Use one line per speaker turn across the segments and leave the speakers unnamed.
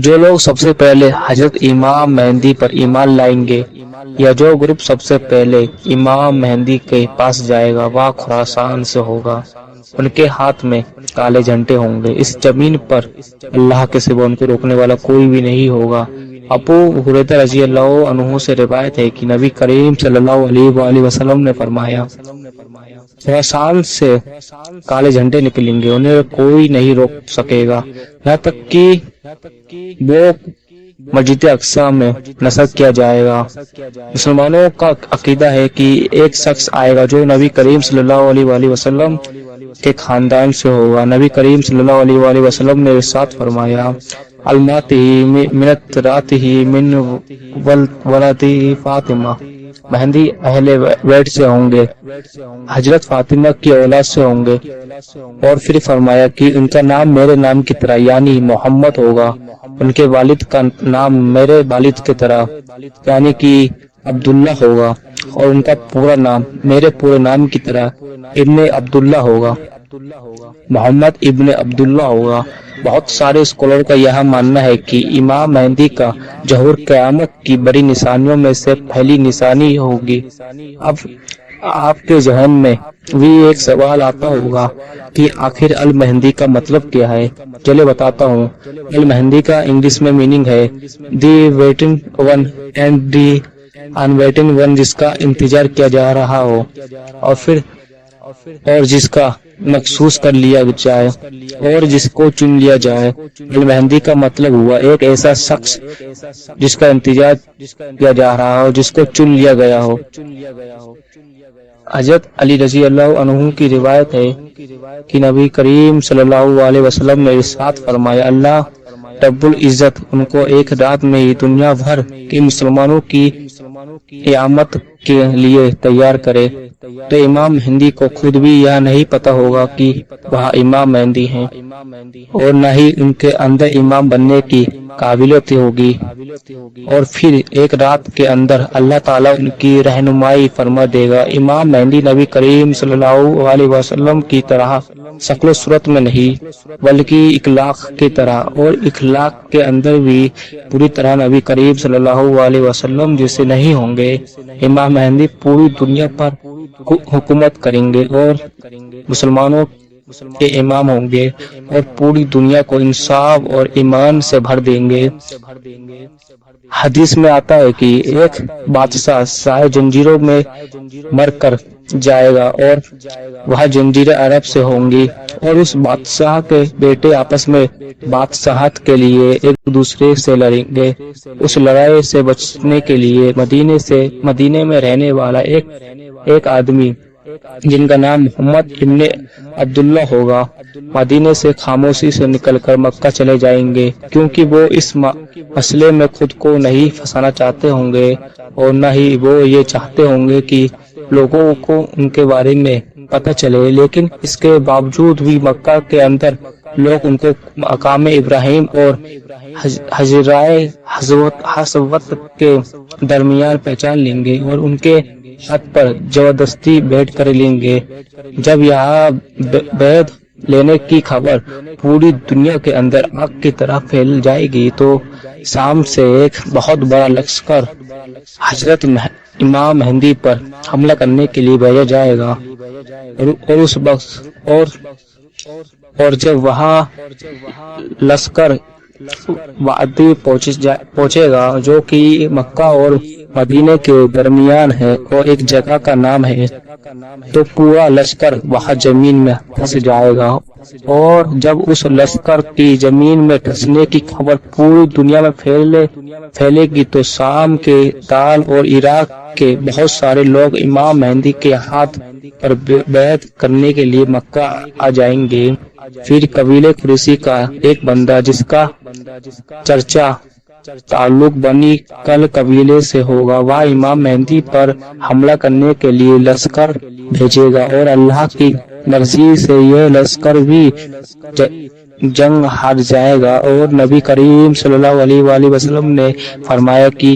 جو لوگ سب سے پہلے حضرت امام مہدی پر ایمان لائیں گے یا جو گروپ سب سے پہلے امام مہدی کے پاس جائے گا وہ خراسان سے ہوگا۔ ان کے ہاتھ میں کالے جھنڈے ہوں گے۔ اس زمین پر اللہ کے سوا ان کو روکنے والا کوئی بھی نہیں ہوگا۔ ابو ہریرہ رضی اللہ عنہ سے روایت ہے کہ نبی کریم صلی اللہ علیہ وآلہ وسلم نے فرمایا، خراسان سے کالے جھنڈے نکلیں گے، انہیں کوئی نہیں روک سکے گا یہاں تک کہ وہ مسجد اقصی میں نصب کیا جائے گا۔ مسلمانوں کا عقیدہ ہے کہ ایک شخص آئے گا جو نبی کریم صلی اللہ علیہ وآلہ وسلم کے خاندان سے ہوگا۔ نبی کریم صلی اللہ علیہ وآلہ وسلم نے ارشاد فرمایا، الماتی منت راتی من ولدی فاطمہ، مہندی اہل بیت سے ہوں گے، حضرت فاطمہ کی اولاد سے ہوں گے۔ اور پھر فرمایا کہ ان کا نام میرے نام کی طرح یعنی محمد ہوگا، ان کے والد کا نام میرے والد کی طرح یعنی کہ عبداللہ ہوگا، اور ان کا پورا نام میرے پورے نام کی طرح ابن عبداللہ ہوگا، محمد ابن عبداللہ ہوگا۔ بہت سارے اسکالر کا یہ ماننا ہے کہ امام مہدی کا ظہور قیامت کی بڑی نشانیوں میں سے پہلی نشانی ہوگی۔ اب آپ کے ذہن میں بھی ایک سوال آتا ہوگا کہ آخر المہدی کا مطلب کیا ہے؟ چلے بتاتا ہوں۔ المہدی کا انگلش میں میننگ ہے the waiting one and the unwaiting one, جس کا انتظار کیا جا رہا ہو اور جس کا مخصوص کر لیا جائے اور جس کو چن لیا جائے۔ المہدی کا مطلب ہوا ایک ایسا شخص جس کا انتظار کیا جا رہا ہو، جس کو چن لیا گیا ہو۔ حضرت علی رضی اللہ عنہ کی روایت ہے کہ نبی کریم صلی اللہ علیہ وسلم نے ارشاد فرمایا، اللہ رب العزت ان کو ایک رات میں ہی دنیا بھر کے مسلمانوں کی قیامت کے لیے تیار کرے تو امام مہدی کو خود بھی یہ نہیں پتا ہوگا کہ وہ امام مہدی ہیں، اور نہ ہی ان کے اندر امام بننے کی قابلیت ہوگی، اور پھر ایک رات کے اندر اللہ تعالیٰ ان کی رہنمائی فرما دے گا۔ امام مہدی نبی کریم صلی اللہ علیہ وسلم کی طرح شکل و صورت میں نہیں بلکہ اخلاق کی طرح، اور اخلاق کے اندر بھی پوری طرح نبی کریم صلی اللہ علیہ وسلم جیسے نہیں ہوں گے۔ امام مہدی پوری دنیا پر حکومت کریں گے اور مسلمانوں کے امام ہوں گے اور پوری دنیا کو انصاف اور ایمان سے بھر دیں گے۔ حدیث میں آتا ہے کہ ایک بادشاہ سائے جنجیروں میں مر کر جائے گا اور وہ جنجیریں عرب سے ہوں گی، اور اس بادشاہ کے بیٹے آپس میں بادشاہت کے لیے ایک دوسرے سے لڑیں گے۔ اس لڑائی سے بچنے کے لیے مدینے میں رہنے والا ایک آدمی جن کا نام محمد ابن عبداللہ ہوگا مدینے سے خاموشی سے نکل کر مکہ چلے جائیں گے، کیونکہ وہ اس مسئلے میں خود کو نہیں پھنسانا چاہتے ہوں گے اور نہ ہی وہ یہ چاہتے ہوں گے کہ لوگوں کو ان کے بارے میں پتہ چلے۔ لیکن اس کے باوجود بھی مکہ کے اندر لوگ ان کو مقام ابراہیم اور حجرائے حسوت کے درمیان پہچان لیں گے اور ان کے ہاتھ پر زبردستی بیٹھ کر لیں گے۔ جب یہاں بیعت لینے کی خبر پوری دنیا کے اندر آگ کی طرح پھیل جائے گی تو شام سے ایک بہت بڑا لشکر حضرت امام مہدی پر حملہ کرنے کے لیے بھیجا جائے گا، اور اس وقت اور جب وہاں لشکر وادی پہنچے گا جو کہ مکہ اور مدینے کے درمیان ہے اور ایک جگہ کا نام ہے، تو پورا لشکر وہاں زمین میں پھنس جائے گا، اور جب اس لشکر کی زمین میں پھنسنے کی خبر پوری دنیا میں پھیلے گی تو شام کے دال اور عراق کے بہت سارے لوگ امام مہدی کے ہاتھ پر بیعت کرنے کے لیے مکہ آ جائیں گے۔ پھر قبیلے قریشی کا ایک بندہ جس کا چرچا تعلق بنی کل قبیلے سے ہوگا، وہ امام مہدی پر حملہ کرنے کے لیے لشکر بھیجے گا، اور اللہ کی مرضی سے یہ لشکر بھی جنگ ہار جائے گا۔ اور نبی کریم صلی اللہ علیہ وآلہ وسلم نے فرمایا کہ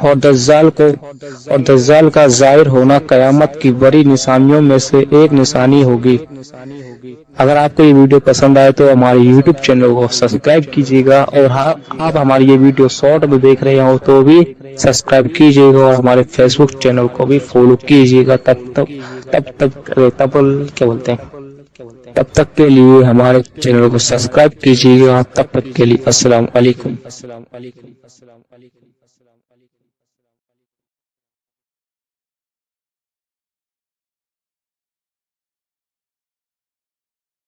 اور دجال کا ظاہر ہونا قیامت کی بڑی نشانیوں میں سے ایک نشانی ہوگی۔ اگر آپ کو یہ ویڈیو پسند آئے تو ہمارے یوٹیوب چینل کو سبسکرائب کیجیے گا، اور آپ ہماری یہ ویڈیو شارٹ میں دیکھ رہے ہو تو بھی سبسکرائب کیجیے گا، اور ہمارے فیس بک چینل کو بھی فالو کیجیے گا۔ تب تک کے لیے ہمارے چینل کو سبسکرائب کیجیے گا۔ تب تک کے لیے السلام علیکم۔